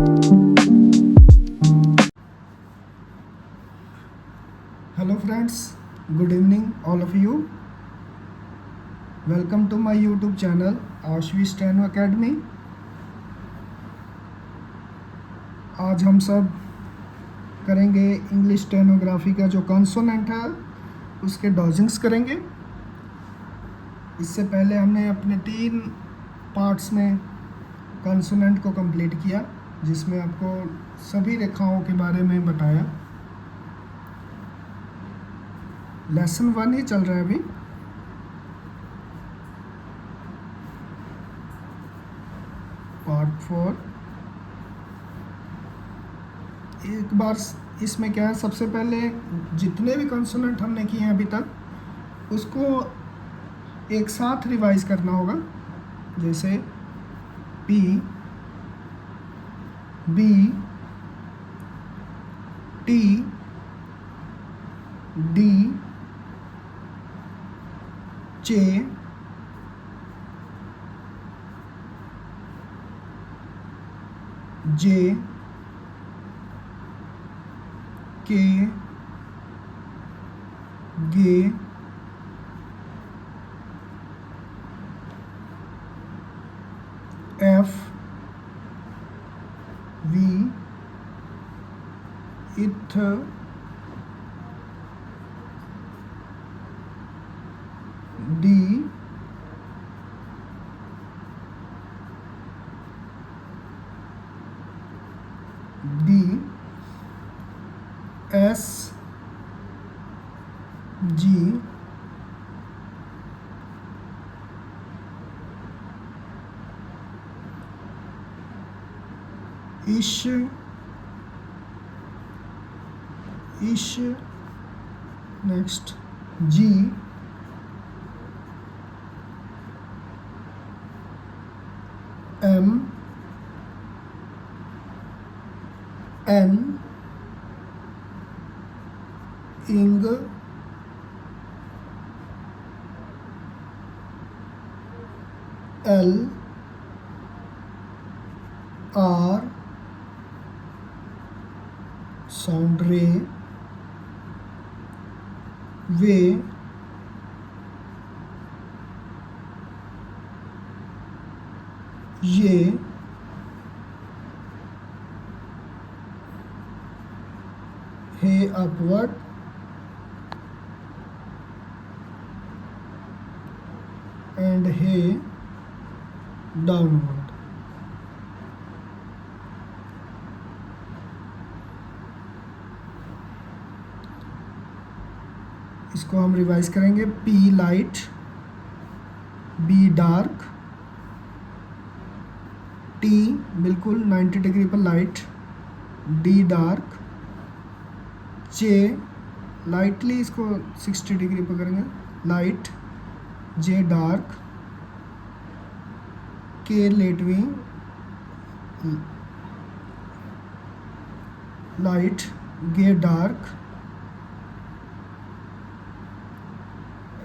Hello friends, good evening all of you. Welcome to my YouTube channel Aashvi steno academy. आज हम सब करेंगे English stenography का जो कॉन्सोनेंट है उसके डॉजिंग्स करेंगे। इससे पहले हमने अपने 3 पार्ट्स में कॉन्सोनेंट को कंप्लीट किया, जिसमें आपको सभी रेखाओं के बारे में बताया। लेसन 1 ही चल रहा है अभी। पार्ट 4 एक बार इसमें क्या है, सबसे पहले जितने भी कॉन्सोनेंट हमने किए हैं अभी तक उसको एक साथ रिवाइज करना होगा। जैसे P, B, T, D, chay, J, K, gay, F, V, ith, D, D, S, G, ish, next G, M, N, ing, L, R, sound ray, way, yay, hay upward, and hay downward. इसको हम revise करेंगे। P light, B dark, T बिल्कुल 90 degree पर light, D dark, J lightly इसको 60 degree पर करेंगे light, J dark, K लेटविंग light, gay dark,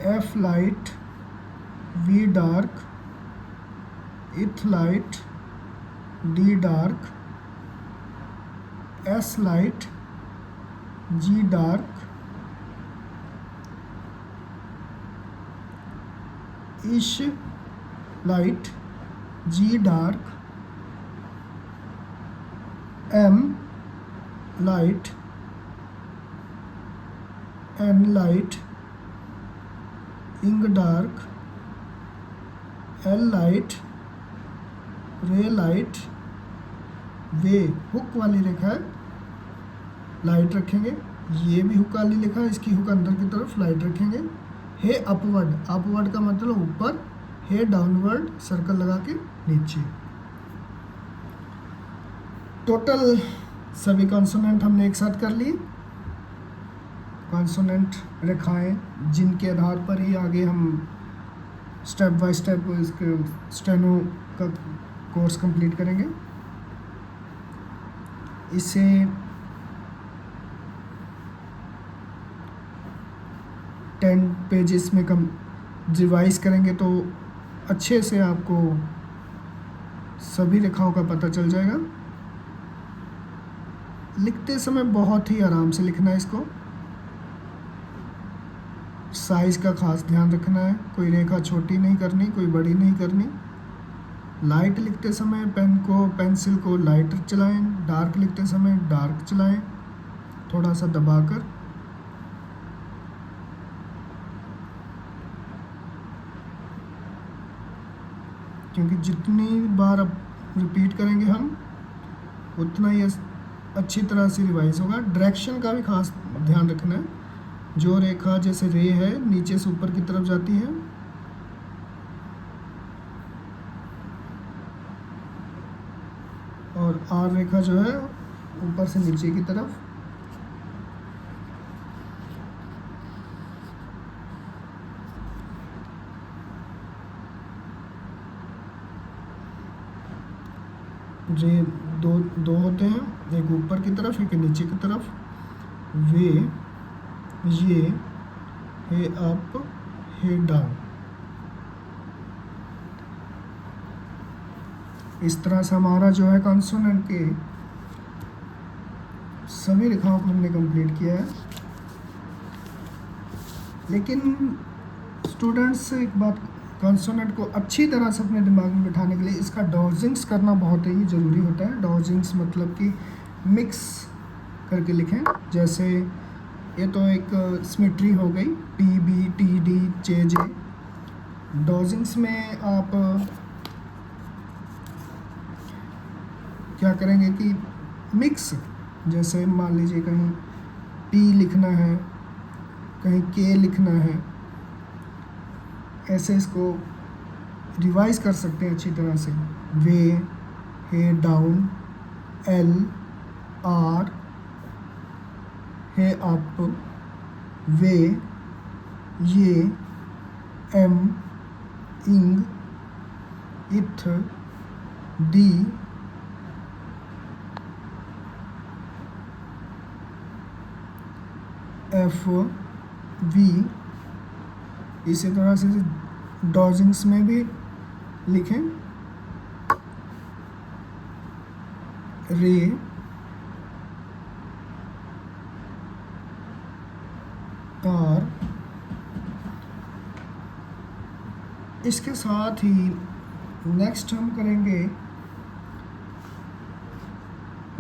F light, V dark, ith light, D dark, S light, G dark, ish light, G dark, M light, N light, ing dark, L light, ray light, way hook वाली रेखा है, light रखेंगे। ये भी hook वाली लिखा है, इसकी हुक अंदर की तरफ लाइट रखेंगे। हे अपवर्ड, अपवर्ड का मतलब ऊपर, हे डाउनवर्ड सर्कल लगा के नीचे। टोटल सभी कॉन्सोनेंट हमने एक साथ कर लिए। कॉन्सोनेंट रेखाएं जिनके आधार पर ही आगे हम स्टेप बाय स्टेप इसके स्टेनो का कोर्स कंप्लीट करेंगे। इसे 10 पेजेस में कम रिवाइज करेंगे तो अच्छे से आपको सभी रेखाओं का पता चल जाएगा। लिखते समय बहुत ही आराम से लिखना है इसको, साइज़ का खास ध्यान रखना है, कोई रेखा छोटी नहीं करनी, कोई बड़ी नहीं करनी। लाइट लिखते समय पेंसिल को लाइट चलाएं, डार्क लिखते समय डार्क चलाएं, थोड़ा सा दबाकर। क्योंकि जितनी बार अब रिपीट करेंगे हम उतना ही अच्छी तरह से रिवाइज होगा। डायरेक्शन का भी खास ध्यान रखना है। जो रेखा जैसे रे है नीचे से ऊपर की तरफ जाती है, और आर रेखा जो है ऊपर से नीचे की तरफ। रे दो होते हैं, एक ऊपर की तरफ एक नीचे की तरफ। वे ये हे अप हे डाउन। इस तरह से हमारा जो है कॉन्सोनेंट के सभी रेखाओं को हमने कंप्लीट किया है। लेकिन स्टूडेंट्स एक बात, कॉन्सोनेंट को अच्छी तरह से अपने दिमाग में बिठाने के लिए इसका डॉजिंग्स करना बहुत ही ज़रूरी होता है। डॉजिंग्स मतलब कि मिक्स करके लिखें। जैसे ये तो एक सिमेट्री हो गई, P B T D J J. डॉजिंग्स में आप क्या करेंगे कि मिक्स, जैसे मान लीजिए कहीं पी लिखना है, कहीं के लिखना है, ऐसे इसको रिवाइज कर सकते हैं अच्छी तरह से। वे हे डाउन, एल आर हे अप, वे ये एम इंग इथ डी एफ वी। इसी तरह से डॉजिंग्स में भी लिखें। रे आर। इसके साथ ही नेक्स्ट हम करेंगे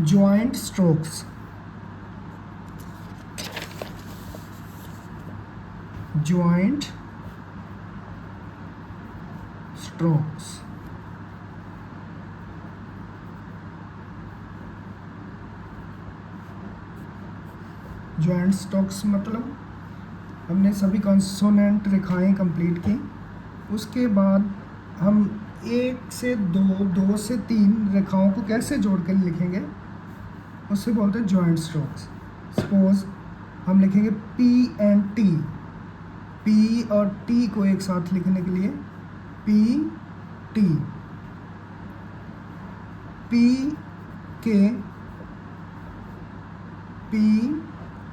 joint strokes. Joint strokes joint strokes मतलब हमने सभी कॉन्सोनेंट रेखाएं कंप्लीट की, उसके बाद हम एक से दो, दो से तीन रेखाओं को कैसे जोड़ कर लिखेंगे उससे बोलते हैं जॉइंट स्ट्रोक्स। सपोज हम लिखेंगे पी एंड टी। पी और टी को एक साथ लिखने के लिए पी टी, पी के, पी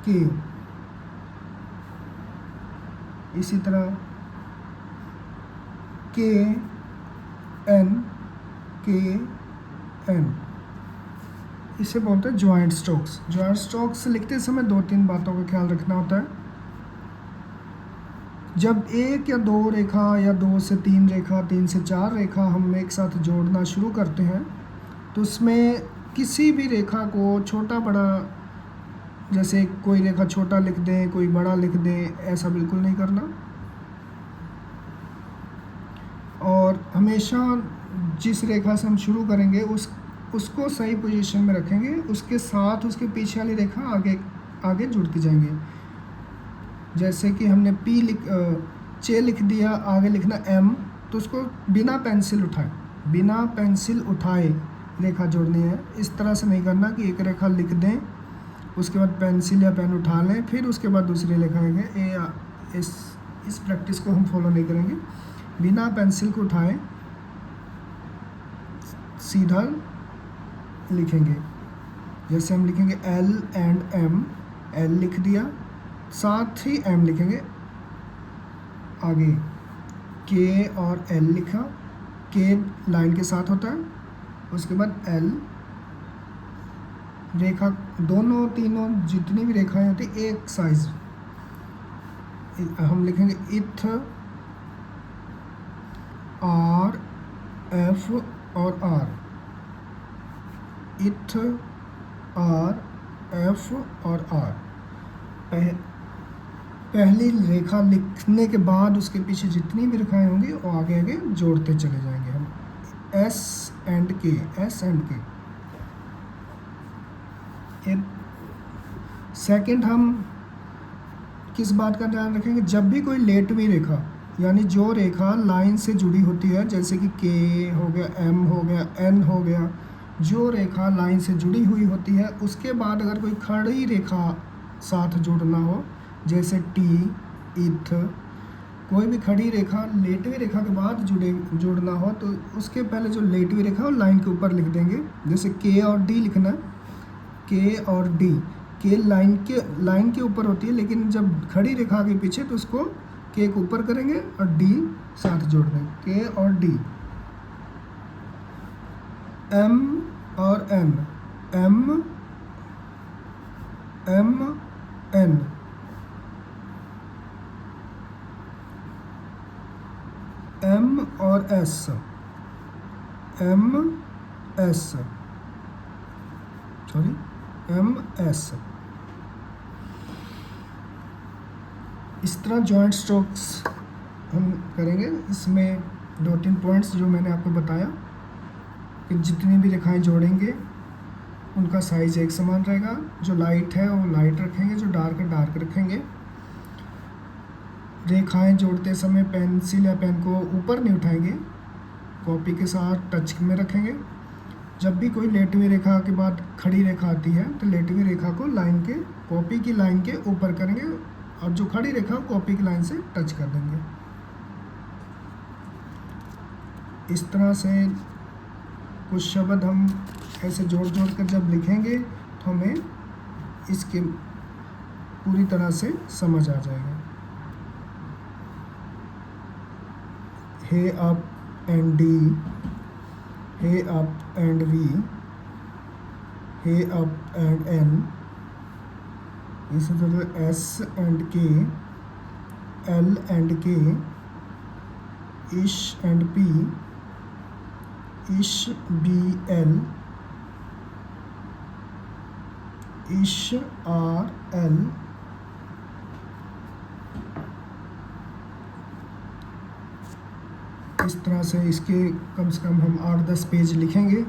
के। इसी तरह के एन, के एन। इसे बोलते हैं जॉइंट स्ट्रोक्स। जॉइंट स्ट्रोक्स लिखते समय दो तीन बातों का ख्याल रखना होता है। जब एक या दो रेखा या दो से तीन रेखा, तीन से चार रेखा हम एक साथ जोड़ना शुरू करते हैं तो उसमें किसी भी रेखा को छोटा बड़ा, जैसे कोई रेखा छोटा लिख दें कोई बड़ा लिख दें, ऐसा बिल्कुल नहीं करना। और हमेशा जिस रेखा से हम शुरू करेंगे उसको सही पोजीशन में रखेंगे, उसके साथ उसके पीछे वाली रेखा आगे आगे जुड़ती जाएंगे। जैसे कि हमने चे लिख दिया, आगे लिखना एम, तो उसको बिना पेंसिल उठाए रेखा जोड़नी है। इस तरह से नहीं करना कि एक रेखा लिख दें उसके बाद पेंसिल या पेन उठा लें फिर उसके बाद दूसरी लिखाएंगे। इस प्रैक्टिस को हम फॉलो नहीं करेंगे। बिना पेंसिल को उठाए सीधा लिखेंगे। जैसे हम लिखेंगे एल एंड एम, एल लिख दिया साथ ही एम लिखेंगे आगे, के और एल लिखा, के लाइन के साथ होता है, उसके बाद एल रेखा दोनों तीनों जितनी भी रेखाएं होती एक साइज, हम लिखेंगे इथ आर एफ और आर, इथ आर एफ और आर। पहली रेखा लिखने के बाद उसके पीछे जितनी भी रेखाएं होंगी वो आगे आगे जोड़ते चले जाएंगे हम, एस एंड के, एस एंड के। सेकंड हम किस बात का ध्यान रखेंगे, जब भी कोई लेटवी रेखा यानी जो रेखा लाइन से जुड़ी होती है, जैसे कि के हो गया, एम हो गया, एन हो गया, जो रेखा लाइन से जुड़ी हुई होती है उसके बाद अगर कोई खड़ी रेखा साथ जोड़ना हो, जैसे टी, इथ, कोई भी खड़ी रेखा लेटवी रेखा के बाद जोड़ना हो तो उसके पहले जो लेटवी रेखा है वो लाइन के ऊपर लिख देंगे। जैसे के और डी लिखना है, के और डी, के लाइन के ऊपर होती है, लेकिन जब खड़ी रेखा के पीछे तो उसको के के ऊपर करेंगे और डी साथ जोड़ देंगे, के और डी। एम और N, M M N, M और S, M S, sorry M S. इस तरह जॉइंट स्ट्रोक्स हम करेंगे। इसमें 2-3 पॉइंट्स जो मैंने आपको बताया कि जितनी भी रेखाएं जोड़ेंगे उनका साइज एक समान रहेगा, जो लाइट है वो लाइट रखेंगे, जो डार्क है डार्क रखेंगे। रेखाएं जोड़ते समय पेंसिल या पेन को ऊपर नहीं उठाएंगे, कॉपी के साथ टच में रखेंगे। जब भी कोई लेटवी रेखा के बाद खड़ी रेखा आती है तो लेटवी रेखा को लाइन के, कॉपी की लाइन के ऊपर करेंगे और जो खड़ी रेखा कॉपी की लाइन से टच कर देंगे। इस तरह से कुछ शब्द हम ऐसे जोड़ जोड़ कर जब लिखेंगे तो हमें इसके पूरी तरह से समझ आ जाएगा। Hay up and D, hay up and V, hay up and N, इसी तरह S and K, L and K, ish and P, ish B L, ish R L, इस तरह से इसके कम से कम हम 8-10 पेज लिखेंगे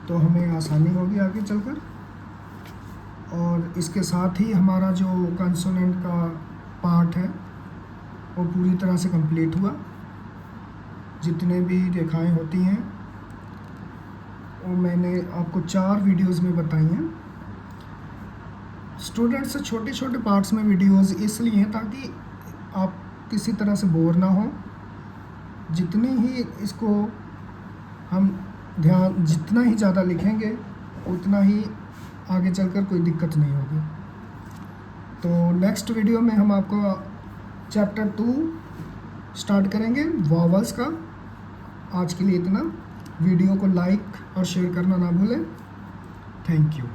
तो हमें आसानी होगी आगे चलकर। और इसके साथ ही हमारा जो कंसोनेंट का पार्ट है वो पूरी तरह से कंप्लीट हुआ। जितने भी रेखाएं होती हैं वो मैंने आपको 4 वीडियोस में बताई हैं। स्टूडेंट्स छोटे छोटे पार्ट्स में वीडियोस इसलिए हैं ताकि आप किसी तरह से बोर ना हो। जितनी ही इसको हम जितना ही ज़्यादा लिखेंगे उतना ही आगे चलकर कोई दिक्कत नहीं होगी। तो नेक्स्ट वीडियो में हम आपको चैप्टर 2 स्टार्ट करेंगे, वॉवल्स का। आज के लिए इतना। वीडियो को लाइक और शेयर करना ना भूलें। Thank you.